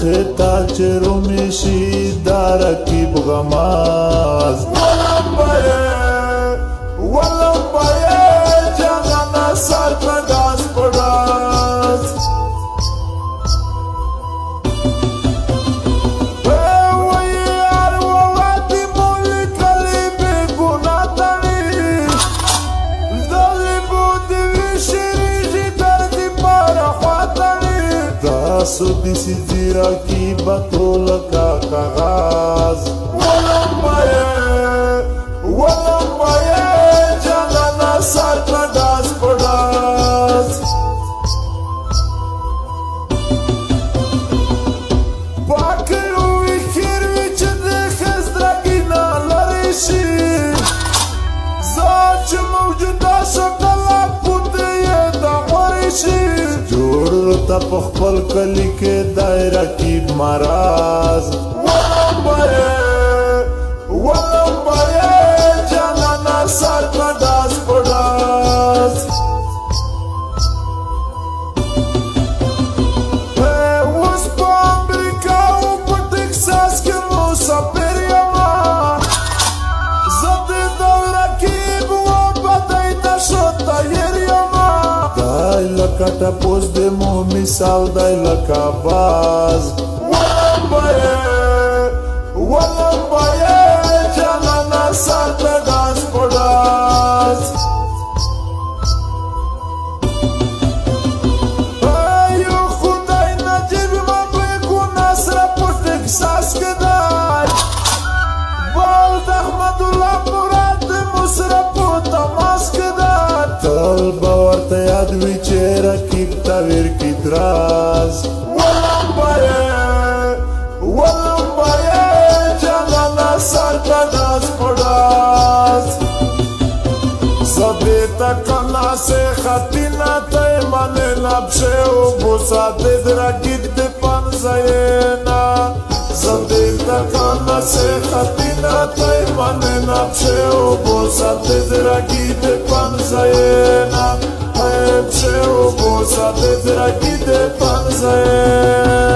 خطال چې رومي شي دا رقیب غماز ولمبایې جانانه سر په ډاس په ډاس تاسو دسی زیرا کی بطول کا کاغاز ولمبایې جانانه سر په ډاس په ډاس پاکې وي خیر وي چې د خزدرګي نه لرې شي زه چې موجوده شکله پوتې یې د غوړې شي جوړ تا په خپل کلی کې دای رقیب مراز ولمبایې جانانه سر په ډاس په ډاس اوس په امریکا او په ټکساس کې مسافر یمه زه د رقیب و بدۍ ته ښه تیر یمه دای لکه ټپوس د مو مثال دای لکه باز ولمبایې جانانه سر په ډاس په ډاس یو خدای نجیب مملکونه سره په ټکساس کې دی بالد احمدالله مراد د مصرف په تماس کې دی تل به ورته یاد وي چې رقیب ته ورکړي دراز ولمبایې جانانه سر په ډاس په ډاس زه دې ته کله سې خطینه ته یې مننه پښې وبوسه د رقیب د پنځینا زه دې ته کله سې خطینه ته یې مننه پښې وبوسه د رقیب د پنځینا پښې وبوسه د رقیب د پنځینا